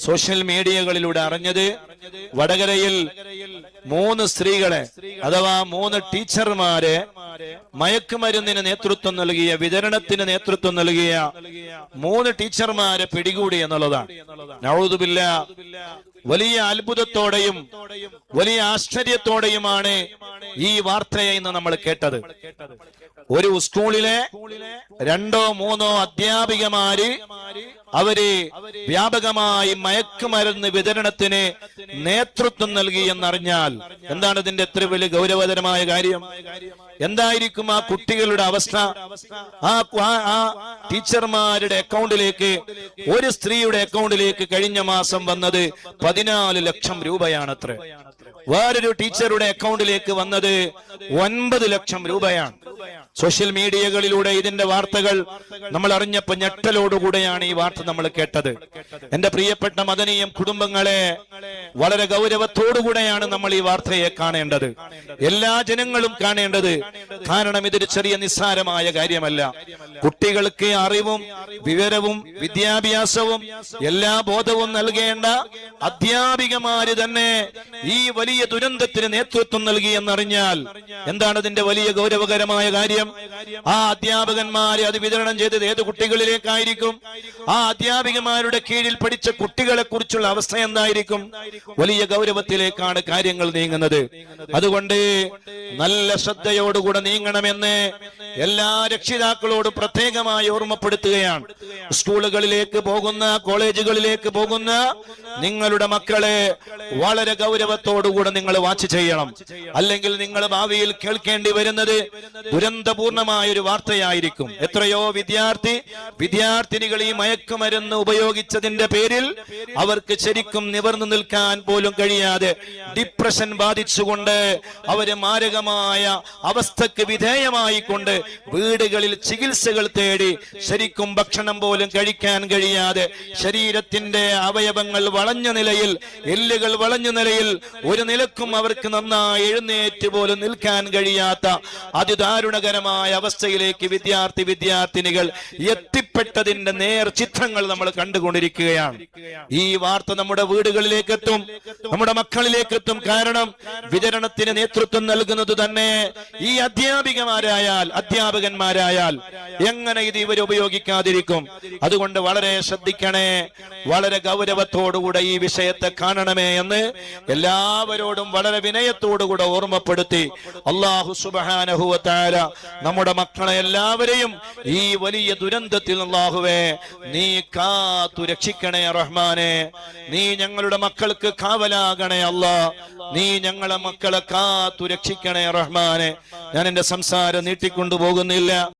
Social മീഡിയകളിലൂടെ അറിഞ്ഞത് വടകരയിൽ 3 സ്ത്രീകളെ അഥവാ 3 ടീച്ചർമാരെ മയക്കുമരുന്നിന് നേതൃത്വം നൽകിയ, വിതരണത്തിന് നേതൃത്വം നൽകിയ 3 ടീച്ചർമാരെ പിടികൂടി എന്നുള്ളതാണ്. നഊദു ബില്ലാഹ്. വലിയ അത്ഭുതത്തോടെയും വലിയ ആശ്ചര്യത്തോടെയുമാണ് ഈ വാർത്തയെ ഇന്ന് നമ്മൾ കേട്ടത്. ഒരു സ്കൂളിലെ 2ഓ 3ഓ അധ്യാപികമാര് അവര് വ്യാപകമായി മയക്കുമരുന്ന് വിതരണത്തിന് നേതൃത്വം നൽകി എന്നറിഞ്ഞാൽ എന്താണ് ഇതിന്റെ എത്ര വലിയ ഗൗരവതരമായ കാര്യം? എന്തായിരിക്കും ആ കുട്ടികളുടെ അവസ്ഥ? ആ ടീച്ചർമാരുടെ അക്കൗണ്ടിലേക്ക്, ഒരു സ്ത്രീയുടെ അക്കൗണ്ടിലേക്ക് കഴിഞ്ഞ മാസം വന്നത് 14 ലക്ഷം രൂപയാണത്രേ. വേറൊരു ടീച്ചറുടെ അക്കൗണ്ടിലേക്ക് വന്നത് 9 ലക്ഷം രൂപയാണ്. സോഷ്യൽ മീഡിയകളിലൂടെ ഇതിന്റെ വാർത്തകൾ നമ്മൾ അറിഞ്ഞപ്പോൾ ഞെട്ടലോടുകൂടെയാണ് ഈ വാർത്ത നമ്മൾ കേട്ടത്. എന്റെ പ്രിയപ്പെട്ട മദനിയം കുടുംബങ്ങളെ, വളരെ ഗൗരവത്തോടുകൂടെയാണ് നമ്മൾ ഈ വാർത്തയെ കാണേണ്ടത്, എല്ലാ ജനങ്ങളും കാണേണ്ടത്. കാരണം ഇതൊരു ചെറിയ നിസ്സാരമായ കാര്യമല്ല. കുട്ടികൾക്ക് അറിവും വിവരവും വിദ്യാഭ്യാസവും എല്ലാ ബോധവും നൽകേണ്ട അധ്യാപികമാര് തന്നെ ഈ വലിയ ദുരന്തത്തിന് നേതൃത്വം നൽകി എന്നറിഞ്ഞാൽ എന്താണ് ഇതിന്റെ വലിയ ഗൗരവകരമായ കാര്യം? ആ അധ്യാപകന്മാരെ അത് വിതരണം ചെയ്തത് ഏത് കുട്ടികളിലേക്കായിരിക്കും? ആ അധ്യാപികമാരുടെ കീഴിൽ പഠിച്ച കുട്ടികളെ കുറിച്ചുള്ള അവസ്ഥ എന്തായിരിക്കും? വലിയ ഗൗരവത്തിലേക്കാണ് കാര്യങ്ങൾ നീങ്ങുന്നത്. അതുകൊണ്ട് നല്ല ശ്രദ്ധയോടുകൂടെ നീങ്ങണമെന്ന് എല്ലാ രക്ഷിതാക്കളോടും പ്രത്യേകമായി ഓർമ്മപ്പെടുത്തുകയാണ്. സ്കൂളുകളിലേക്ക് പോകുന്ന, കോളേജുകളിലേക്ക് പോകുന്ന നിങ്ങളുടെ മക്കളെ വളരെ ഗൗരവത്തോടുകൂടെ നിങ്ങൾ വാച്ച് ചെയ്യണം. അല്ലെങ്കിൽ നിങ്ങൾ ഭാവിയിൽ കേൾക്കേണ്ടി വരുന്നത് ദുരന്തപൂർണമായ ഒരു വാർത്തയായിരിക്കും. എത്രയോ വിദ്യാർത്ഥിനികൾ ഈ മയക്കുമരുന്ന് ഉപയോഗിച്ചതിന്റെ പേരിൽ അവർക്ക് ശരിക്കും നിവർന്നു നിൽക്കാൻ പോലും കഴിയാതെ ഡിപ്രഷൻ ബാധിച്ചുകൊണ്ട് അവര് മാരകമായ അവസ്ഥക്ക് വിധേയമായിക്കൊണ്ട് വീടുകളിൽ ചികിത്സകൾ തേടി ശരിക്കും ഭക്ഷണം പോലും കഴിക്കാൻ കഴിയാതെ ശരീരത്തിന്റെ അവയവങ്ങൾ വളഞ്ഞ നിലയിൽ, എല്ലുകൾ വളഞ്ഞ നിലയിൽ ഒരു നിലക്കും അവർക്ക് നന്നായി എഴുന്നേറ്റ് പോലും നിൽക്കാൻ കഴിയാത്ത അതിദാരുണകരമായ അവസ്ഥയിലേക്ക് വിദ്യാർത്ഥിനികൾ എത്തിപ്പെട്ടതിന്റെ നേർ ചിത്രങ്ങൾ നമ്മൾ കണ്ടുകൊണ്ടിരിക്കുകയാണ്. ഈ വാർത്ത നമ്മുടെ വീടുകളിലേക്ക് എത്തും, നമ്മുടെ മക്കളിലേക്ക് എത്തും. കാരണം വിതരണത്തിന് നേതൃത്വം നൽകുന്നത് തന്നെ ഈ അധ്യാപകന്മാരായാൽ എങ്ങനെ ഇത് ഇവർ ഉപയോഗിക്കാതിരിക്കും? അതുകൊണ്ട് വളരെ ശ്രദ്ധിക്കണേ, വളരെ ഗൗരവത്തോടുകൂടെ ഈ വിഷയത്തെ കാണണമേ എന്ന് എല്ലാവരോടും വളരെ വിനയത്തോടുകൂടെ ഓർമ്മപ്പെടുത്തി അല്ലാഹു സുബ്ഹാനഹു വ തആല നമ്മുടെ മക്കളെ എല്ലാവരെയും ഈ വലിയ ദുരന്തത്തിൽ അല്ലാഹുവേ നീ കാത്തു രക്ഷിക്കണേ റഹ്മാനെ. നീ ഞങ്ങളുടെ മക്കൾക്ക് കാവലാകണേ അല്ലാഹ്. നീ ഞങ്ങളെ മക്കളെ കാത്തു രക്ഷിക്കണേ റഹ്മാനെ. ഞാൻ എന്റെ സംസാരം നീട്ടിക്കൊണ്ടുപോകുന്നില്ല.